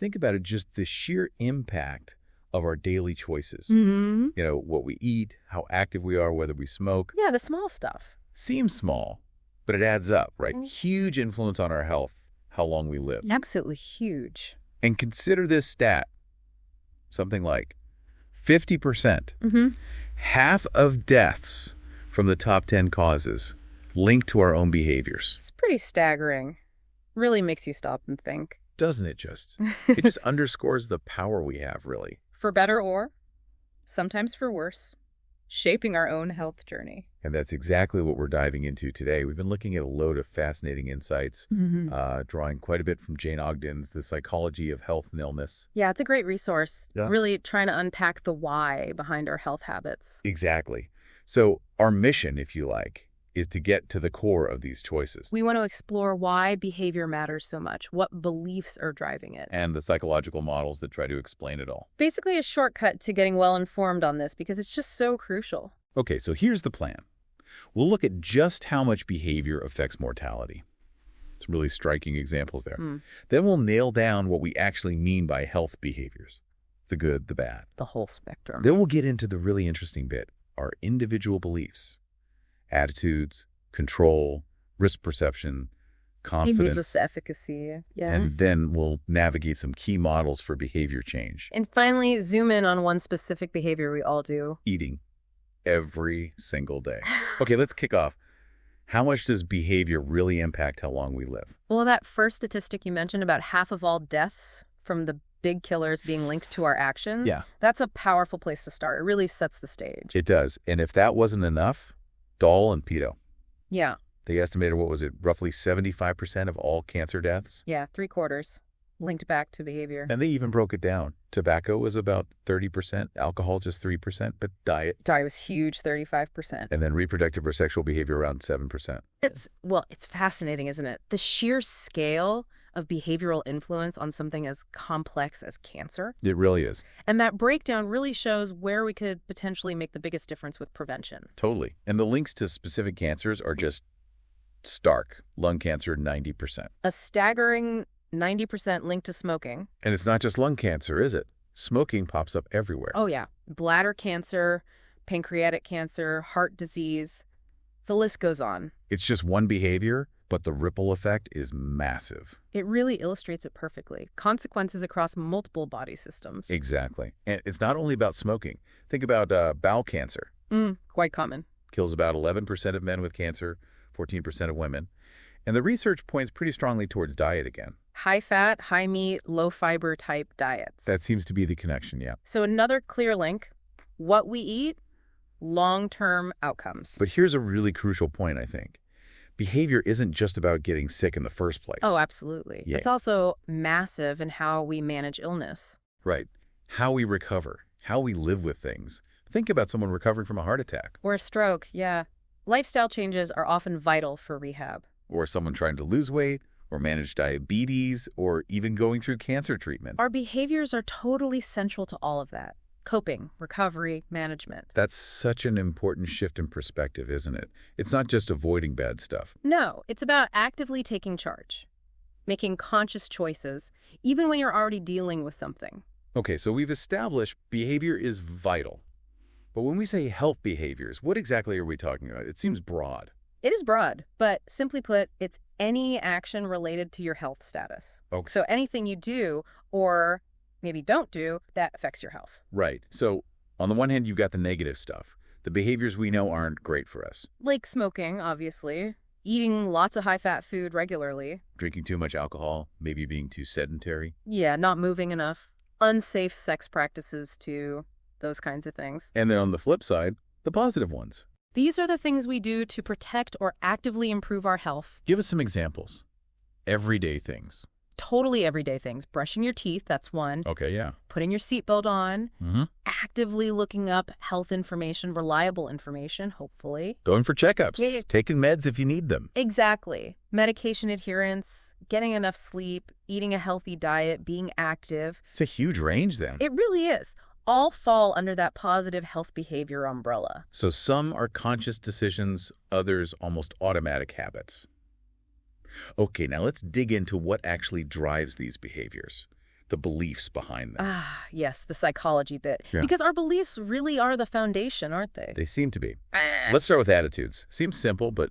Think about it, just the sheer impact of our daily choices. What we eat, how active we are, whether we smoke. Yeah, the small stuff. Seems small, but it adds up, right? Huge influence on our health, how long we live. Absolutely huge. And consider this stat, something like 50%, half of deaths from the top 10 causes linked to our own behaviors. It's pretty staggering. Really makes you stop and think. Doesn't it just? It just underscores the power we have, really. For better or, sometimes for worse, shaping our own health journey. And that's exactly what we're diving into today. We've been looking at a load of fascinating insights, drawing quite a bit from Jane Ogden's The Psychology of Health and Illness. Yeah, it's a great resource. Yeah. Really trying to unpack the why behind our health habits. Exactly. So our mission, if you like, is to get to the core of these choices. We want to explore why behavior matters so much, what beliefs are driving it. And the psychological models that try to explain it all. Basically a shortcut to getting well informed on this because it's just so crucial. Okay, so here's the plan. We'll look at just how much behavior affects mortality. Some really striking examples there. Then we'll nail down what we actually mean by health behaviors. The good, the bad. The whole spectrum. Then we'll get into the really interesting bit, our individual beliefs. Attitudes, control, risk perception, confidence. Self-efficacy, yeah. And then we'll navigate some key models for behavior change. And finally, zoom in on one specific behavior we all do. Eating every single day. Okay, let's kick off. How much does behavior really impact how long we live? Well, that first statistic you mentioned about half of all deaths from the big killers being linked to our actions, that's a powerful place to start. It really sets the stage. It does. And if that wasn't enough, Dahl and Peto. Yeah. They estimated, what was it, roughly 75% of all cancer deaths? Yeah, 3/4 linked back to behavior. And they even broke it down. Tobacco was about 30%, alcohol just 3%, but diet was huge, 35%. and then reproductive or sexual behavior around 7%. It's fascinating, isn't it? The sheer scale of behavioral influence on something as complex as cancer. It really is. And that breakdown really shows where we could potentially make the biggest difference with prevention. Totally. And the links to specific cancers are just stark. Lung cancer, 90%. A staggering 90% linked to smoking. And it's not just lung cancer, is it? Smoking pops up everywhere. Oh, yeah. Bladder cancer, pancreatic cancer, heart disease. The list goes on. It's just one behavior, but the ripple effect is massive. It really illustrates it perfectly. Consequences across multiple body systems. Exactly. And it's not only about smoking. Think about bowel cancer. Quite common. Kills about 11% of men with cancer, 14% of women. And the research points pretty strongly towards diet again. High fat, high meat, low fiber type diets. That seems to be the connection, yeah. So another clear link, what we eat, long-term outcomes. But here's a really crucial point, I think. Behavior isn't just about getting sick in the first place. Oh, absolutely. Yeah. It's also massive in how we manage illness. Right. How we recover, how we live with things. Think about someone recovering from a heart attack. Or a stroke, yeah. Lifestyle changes are often vital for rehab. Or someone trying to lose weight, or manage diabetes, or even going through cancer treatment. Our behaviors are totally central to all of that. Coping, recovery, management. That's such an important shift in perspective, isn't it? It's not just avoiding bad stuff. No, it's about actively taking charge, making conscious choices, even when you're already dealing with something. Okay, so we've established behavior is vital. But when we say health behaviors, what exactly are we talking about? It seems broad. It is broad, but simply put, it's any action related to your health status. Okay. So anything you do or maybe don't do that affects your health. Right. So on the one hand, you've got the negative stuff. The behaviors we know aren't great for us. Like smoking, obviously. Eating lots of high-fat food regularly. Drinking too much alcohol, maybe being too sedentary. Yeah, not moving enough. Unsafe sex practices too. Those kinds of things. And then on the flip side, the positive ones. These are the things we do to protect or actively improve our health. Give us some examples. Everyday things. Totally everyday things. Brushing your teeth, that's one. Okay, yeah. Putting your seatbelt on. Actively looking up health information, reliable information, hopefully. Going for checkups. Yeah. Taking meds if you need them. Exactly. Medication adherence, getting enough sleep, eating a healthy diet, being active. It's a huge range then. It really is. All fall under that positive health behavior umbrella. So some are conscious decisions, others almost automatic habits. Okay, now let's dig into what actually drives these behaviors. the beliefs behind them. Ah, yes, the psychology bit. Yeah. Because our beliefs really are the foundation, aren't they? They seem to be. Let's start with attitudes. Seems simple, but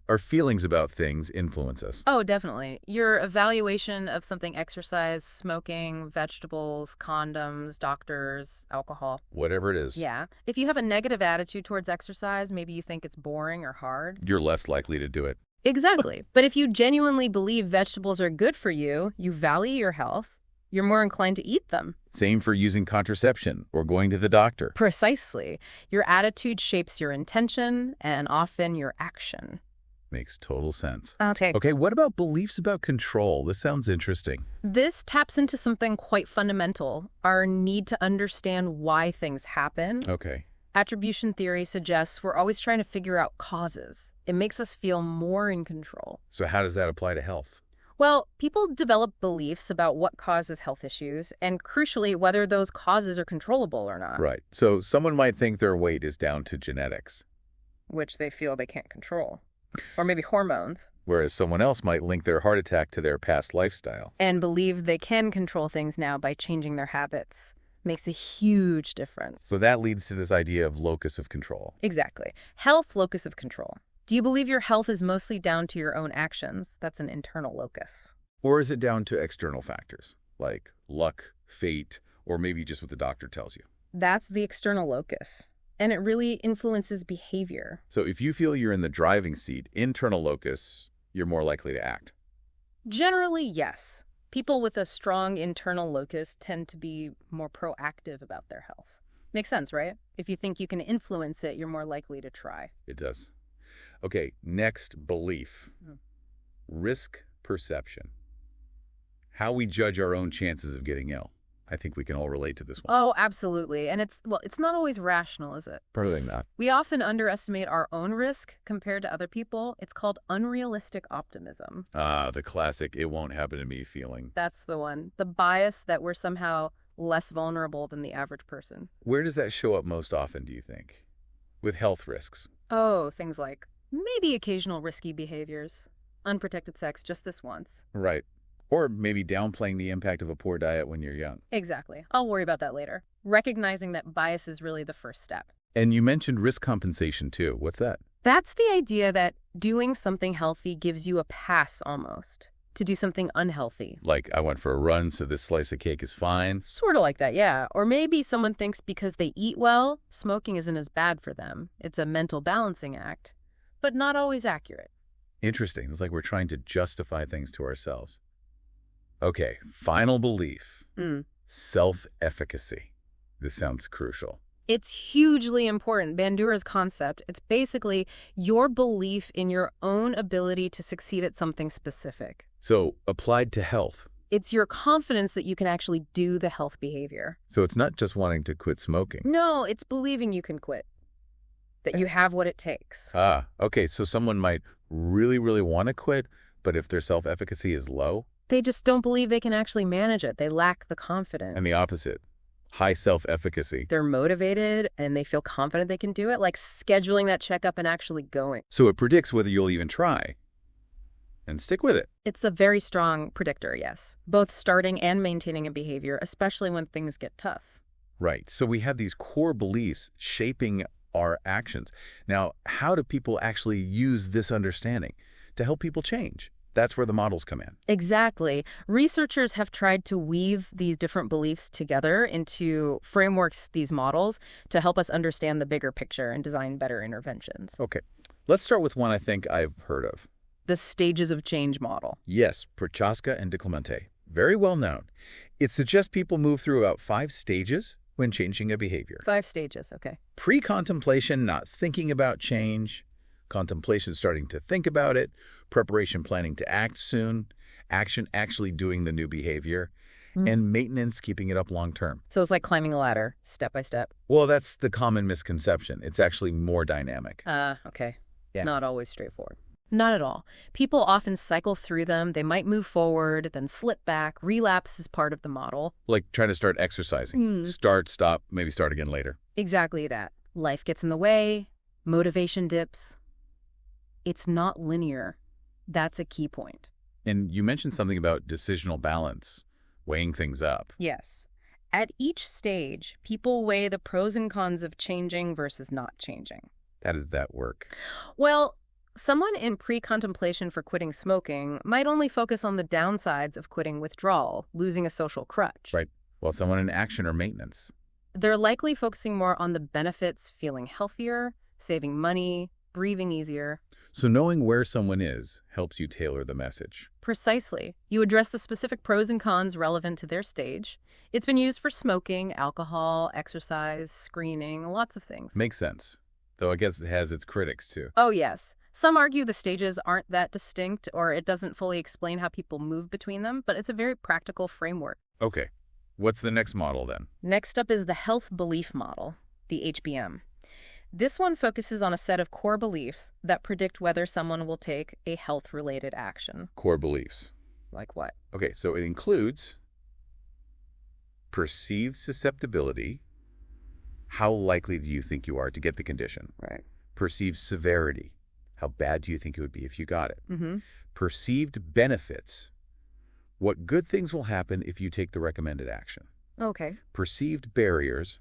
our feelings about things influence us. Oh, definitely. Your evaluation of something: exercise, smoking, vegetables, condoms, doctors, alcohol. Whatever it is. Yeah. If you have a negative attitude towards exercise, maybe you think it's boring or hard. You're less likely to do it. Exactly. But if you genuinely believe vegetables are good for you, you value your health, you're more inclined to eat them. Same for using contraception or going to the doctor. Precisely. Your attitude shapes your intention and often your action. Makes total sense. Okay. Okay, what about beliefs about control? This sounds interesting. This taps into something quite fundamental, our need to understand why things happen. Okay. Attribution theory suggests we're always trying to figure out causes. It makes us feel more in control. So how does that apply to health? Well, people develop beliefs about what causes health issues, and crucially, whether those causes are controllable or not. Right. So someone might think their weight is down to genetics, Which they feel they can't control. Or maybe hormones. whereas someone else might link their heart attack to their past lifestyle. And believe they can control things now by changing their habits. Makes a huge difference. So that leads to this idea of locus of control. Exactly. Health, locus of control. Do you believe your health is mostly down to your own actions? That's an internal locus. Or is it down to external factors, like luck, fate, or maybe just what the doctor tells you? That's the external locus. And it really influences behavior. So if you feel you're in the driving seat, internal locus, you're more likely to act. Generally, yes. People with a strong internal locus tend to be more proactive about their health. Makes sense, right? If you think you can influence it, you're more likely to try. It does. Okay, next, belief. Risk perception. How we judge our own chances of getting ill. I think we can all relate to this one. Oh, absolutely. And it's not always rational, is it? Probably not. We often underestimate our own risk compared to other people. It's called unrealistic optimism. Ah, the classic, it won't happen to me feeling. That's the one. The bias that we're somehow less vulnerable than the average person. Where does that show up most often, do you think? With health risks. Oh, things like maybe occasional risky behaviors. Unprotected sex just this once. Right. Or maybe downplaying the impact of a poor diet when you're young. Exactly. I'll worry about that later. Recognizing that bias is really the first step. And you mentioned risk compensation too. What's that? That's the idea that doing something healthy gives you a pass almost to do something unhealthy. Like, I went for a run, so this slice of cake is fine. Sort of like that, yeah. Or maybe someone thinks because they eat well, smoking isn't as bad for them. It's a mental balancing act, but not always accurate. Interesting. It's like we're trying to justify things to ourselves. Okay, final belief. Self-efficacy. This sounds crucial. It's hugely important. Bandura's concept. It's basically your belief in your own ability to succeed at something specific. So, applied to health. It's your confidence that you can actually do the health behavior. So it's not just wanting to quit smoking. No, it's believing you can quit. That you have what it takes. Ah, okay, so someone might really, really want to quit, but if their self-efficacy is low? They just don't believe they can actually manage it. They lack the confidence. And the opposite. High self-efficacy. They're motivated and they feel confident they can do it, like scheduling that checkup and actually going. So it predicts whether you'll even try. And stick with it. It's a very strong predictor, yes. Both starting and maintaining a behavior, especially when things get tough. Right. So we have these core beliefs shaping our actions. Now, how do people actually use this understanding to help people change? That's where the models come in. Exactly. Researchers have tried to weave these different beliefs together into frameworks, these models, to help us understand the bigger picture and design better interventions. Okay. Let's start with one I think I've heard of. The stages of change model. Yes, Prochaska and DeClemente. Very well known. It suggests people move through about 5 stages when changing a behavior. 5 stages, okay. Pre-contemplation, not thinking about change. Contemplation, starting to think about it. Preparation, planning to act soon. Action, actually doing the new behavior. And maintenance, keeping it up long term. So it's like climbing a ladder, step by step. Well, that's the common misconception. It's actually more dynamic. Okay. Yeah. Not always straightforward. Not at all. People often cycle through them. They might move forward, then slip back. Relapse is part of the model. Like trying to start exercising. Start, stop, maybe start again later. Exactly that. Life gets in the way. Motivation dips. It's not linear. That's a key point. And you mentioned something about decisional balance. Weighing things up. Yes. At each stage, people weigh the pros and cons of changing versus not changing. How does that work? Well, someone in pre-contemplation for quitting smoking might only focus on the downsides of quitting withdrawal, losing a social crutch. Right. While someone in action or maintenance. They're likely focusing more on the benefits, feeling healthier, saving money, breathing easier. So knowing where someone is helps you tailor the message. Precisely. You address the specific pros and cons relevant to their stage. It's been used for smoking, alcohol, exercise, screening, lots of things. Makes sense. Though I guess it has its critics, too. Oh, yes. Some argue the stages aren't that distinct or it doesn't fully explain how people move between them, but it's a very practical framework. Okay. What's the next model, then? Next up is the health belief model, the HBM. This one focuses on a set of core beliefs that predict whether someone will take a health-related action. Core beliefs. Like what? Okay, so it includes perceived susceptibility. How likely do you think you are to get the condition? Right. Perceived severity. How bad do you think it would be if you got it? Mm-hmm. Perceived benefits. What good things will happen if you take the recommended action? Okay. Perceived barriers.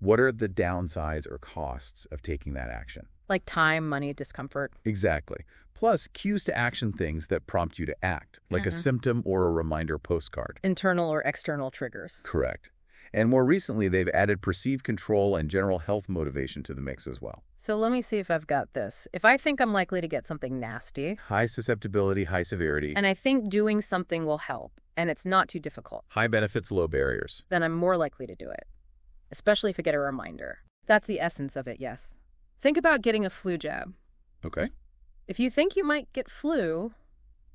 What are the downsides or costs of taking that action? Like time, money, discomfort. Exactly. Plus, cues to action things that prompt you to act, like a symptom or a reminder postcard. Internal or external triggers. Correct. And more recently, they've added perceived control and general health motivation to the mix as well. So let me see if I've got this. If I think I'm likely to get something nasty, High susceptibility, high severity. and I think doing something will help, and it's not too difficult, High benefits, low barriers. then I'm more likely to do it, especially if I get a reminder. That's the essence of it, yes. Think about getting a flu jab. Okay. If you think you might get flu,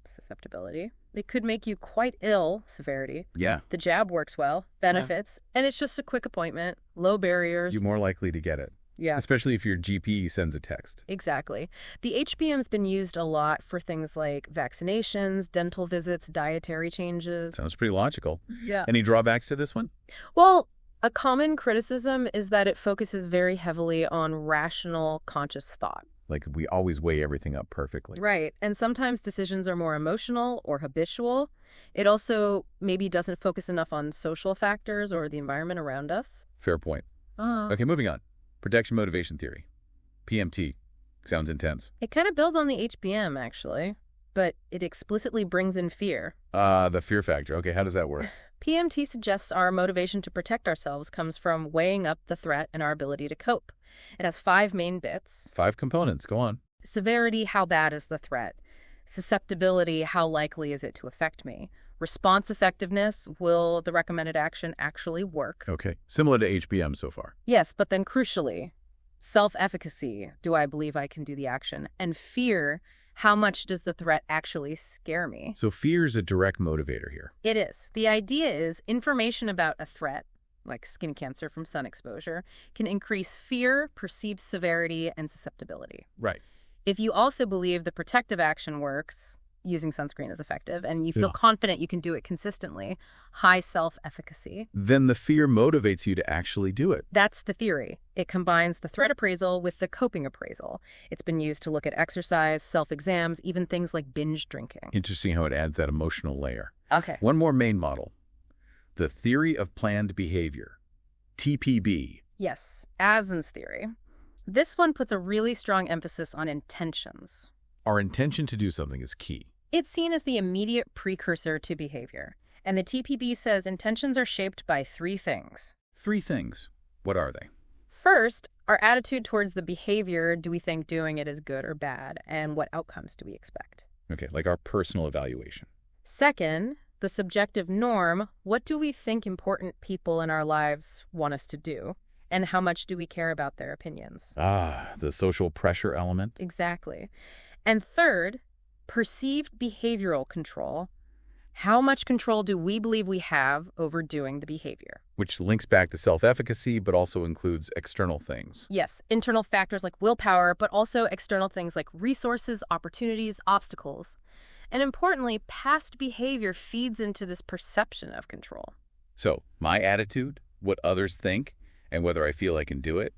susceptibility, it could make you quite ill, severity. Yeah. The jab works well, benefits, and it's just a quick appointment, low barriers. You're more likely to get it. Yeah. Especially if your GP sends a text. Exactly. The HBM's been used a lot for things like vaccinations, dental visits, dietary changes. Sounds pretty logical. Yeah. Any drawbacks to this one? Well, a common criticism is that it focuses very heavily on rational, conscious thought. Like, we always weigh everything up perfectly. Right. And sometimes decisions are more emotional or habitual. It also maybe doesn't focus enough on social factors or the environment around us. Fair point. Okay, moving on. Protection motivation theory. PMT. Sounds intense. It kind of builds on the HBM, actually, but it explicitly brings in fear. The fear factor. Okay, how does that work? PMT suggests our motivation to protect ourselves comes from weighing up the threat and our ability to cope. It has 5 main bits. 5 components. Go on. Severity, how bad is the threat? Susceptibility, how likely is it to affect me? Response effectiveness, will the recommended action actually work? Okay, similar to HBM so far. Yes, but then crucially, self-efficacy, do I believe I can do the action? And fear, how much does the threat actually scare me? So fear is a direct motivator here. It is. The idea is information about a threat, like skin cancer from sun exposure, can increase fear, perceived severity, and susceptibility. Right. If you also believe the protective action works, using sunscreen is effective, and you feel confident you can do it consistently, high self-efficacy. Then the fear motivates you to actually do it. That's the theory. It combines the threat appraisal with the coping appraisal. It's been used to look at exercise, self-exams, even things like binge drinking. Interesting how it adds that emotional layer. Okay. One more main model. The theory of planned behavior. TPB. Yes, Asen's theory. This one puts a really strong emphasis on intentions. Our intention to do something is key. It's seen as the immediate precursor to behavior. And the TPB says intentions are shaped by 3 things. 3 things. What are they? First, our attitude towards the behavior. Do we think doing it is good or bad? And what outcomes do we expect? Okay, like our personal evaluation. Second, the subjective norm. What do we think important people in our lives want us to do? And how much do we care about their opinions? The social pressure element. Exactly. And third, perceived behavioral control. How much control do we believe we have over doing the behavior? Which links back to self-efficacy, but also includes external things. Yes, internal factors like willpower, but also external things like resources, opportunities, obstacles. And importantly, past behavior feeds into this perception of control. So, my attitude, what others think, and whether I feel I can do it,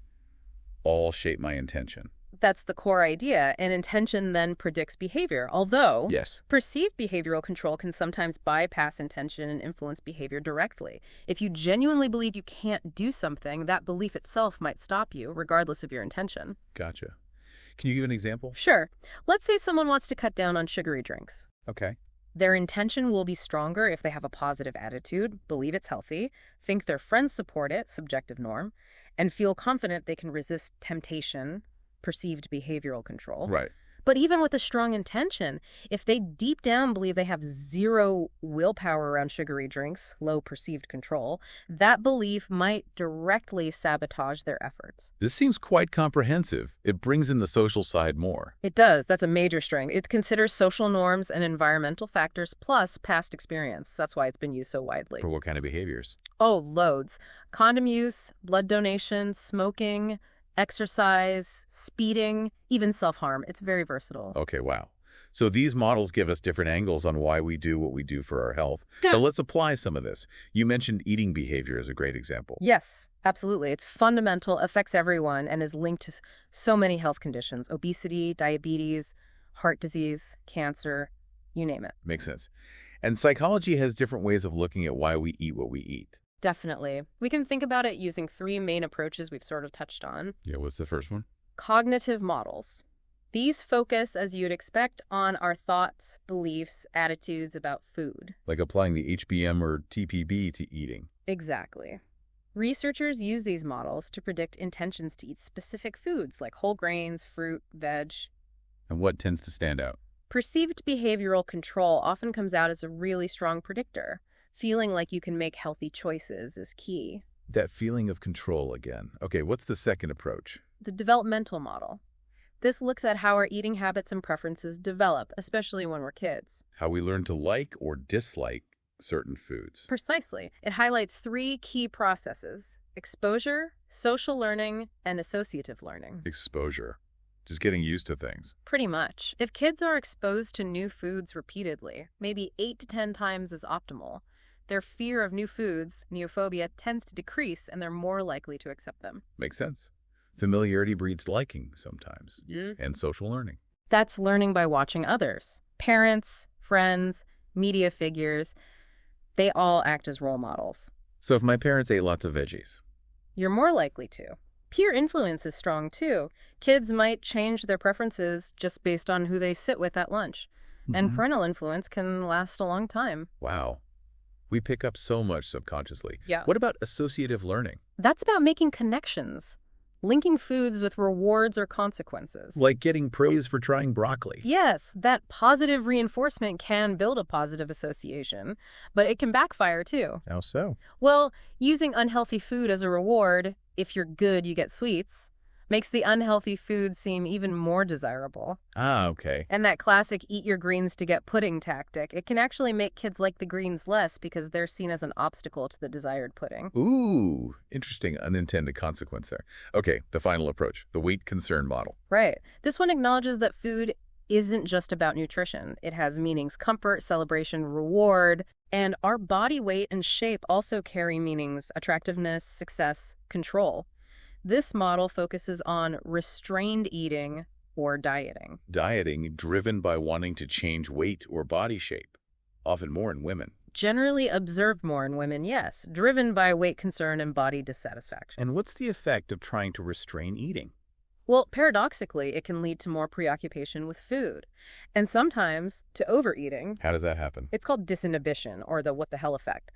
all shape my intention. That's the core idea, and intention then predicts behavior, although Yes. perceived behavioral control can sometimes bypass intention and influence behavior directly. If you genuinely believe you can't do something, that belief itself might stop you, regardless of your intention. Gotcha. Can you give an example? Sure. Let's say someone wants to cut down on sugary drinks. Okay. Their intention will be stronger if they have a positive attitude, believe it's healthy, think their friends support it, subjective norm, and feel confident they can resist temptation, perceived behavioral control. Right. But even with a strong intention, if they deep down believe they have zero willpower around sugary drinks, low perceived control, that belief might directly sabotage their efforts. This seems quite comprehensive. It brings in the social side more. It does. That's a major strength. It considers social norms and environmental factors plus past experience. That's why it's been used so widely. For what kind of behaviors? Oh, loads. Condom use, blood donation, smoking, exercise, speeding, even self-harm. It's very versatile. Okay, wow. So these models give us different angles on why we do what we do for our health. Yeah. But let's apply some of this. You mentioned eating behavior as a great example. Yes, absolutely. It's fundamental, affects everyone, and is linked to so many health conditions: obesity, diabetes, heart disease, cancer, you name it. Makes sense. And psychology has different ways of looking at why we eat what we eat. Definitely. We can think about it using three main approaches we've sort of touched on. Yeah, what's the first one? Cognitive models. These focus, as you'd expect, on our thoughts, beliefs, attitudes about food. Like applying the HBM or TPB to eating. Exactly. Researchers use these models to predict intentions to eat specific foods like whole grains, fruit, veg. And what tends to stand out? Perceived behavioral control often comes out as a really strong predictor. Feeling like you can make healthy choices is key. That feeling of control again. Okay, what's the second approach? The developmental model. This looks at how our eating habits and preferences develop, especially when we're kids. How we learn to like or dislike certain foods. Precisely. It highlights three key processes: exposure, social learning, and associative learning. Exposure. Just getting used to things. Pretty much. If kids are exposed to new foods repeatedly, maybe 8 to 10 times is optimal, their fear of new foods, neophobia, tends to decrease and they're more likely to accept them. Makes sense. Familiarity breeds liking sometimes. Yeah. And social learning. That's learning by watching others. Parents, friends, media figures, they all act as role models. So if my parents ate lots of veggies, You're more likely to. Peer influence is strong too. Kids might change their preferences just based on who they sit with at lunch. And parental influence can last a long time. wow, we pick up so much subconsciously. Yeah. What about associative learning? That's about making connections, linking foods with rewards or consequences. Like getting praise for trying broccoli. Yes, that positive reinforcement can build a positive association, but it can backfire too. How so? Well, using unhealthy food as a reward, if you're good, you get sweets, makes the unhealthy food seem even more desirable. Ah, okay. And that classic eat your greens to get pudding tactic, it can actually make kids like the greens less because they're seen as an obstacle to the desired pudding. Ooh, interesting unintended consequence there. Okay, the final approach, the weight concern model. Right. This one acknowledges that food isn't just about nutrition. It has meanings: comfort, celebration, reward, and our body weight and shape also carry meanings: attractiveness, success, control. This model focuses on restrained eating or dieting. Dieting driven by wanting to change weight or body shape, often more in women. Generally observed more in women, yes, driven by weight concern and body dissatisfaction. And what's the effect of trying to restrain eating? Well, paradoxically, it can lead to more preoccupation with food, and sometimes to overeating. How does that happen? It's called disinhibition, or the what the hell effect.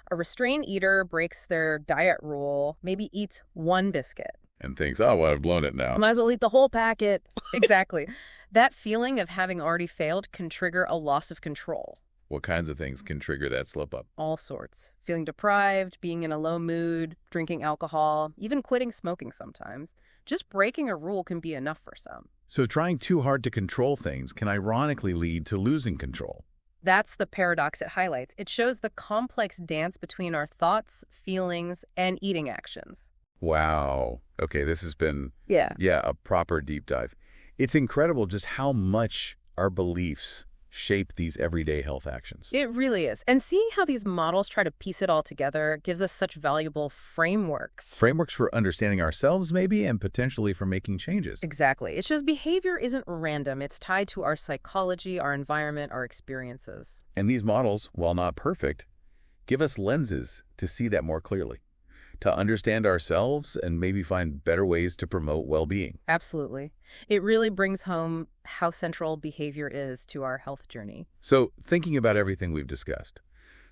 A restrained eater breaks their diet rule, maybe eats one biscuit. And thinks, oh, well, I've blown it now. Might as well eat the whole packet. Exactly. That feeling of having already failed can trigger a loss of control. What kinds of things can trigger that slip up? All sorts. Feeling deprived, being in a low mood, drinking alcohol, even quitting smoking sometimes. Just breaking a rule can be enough for some. So trying too hard to control things can ironically lead to losing control. That's the paradox it highlights. It shows the complex dance between our thoughts, feelings, and eating actions. Wow. Okay, this has been, Yeah. a proper deep dive. It's incredible just how much our beliefs shape these everyday health actions. It really is. And seeing how these models try to piece it all together gives us such valuable frameworks. Frameworks for understanding ourselves, maybe, and potentially for making changes. Exactly. It's just behavior isn't random. It's tied to our psychology, our environment, our experiences. And these models, while not perfect, give us lenses to see that more clearly, to understand ourselves and maybe find better ways to promote well-being. Absolutely. It really brings home how central behavior is to our health journey. So, thinking about everything we've discussed,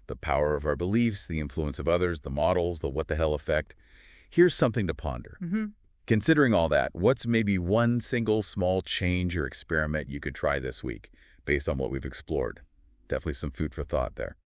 the power of our beliefs, the influence of others, the models, the what the hell effect, here's something to ponder. Considering all that, what's maybe one single small change or experiment you could try this week based on what we've explored? Definitely some food for thought there.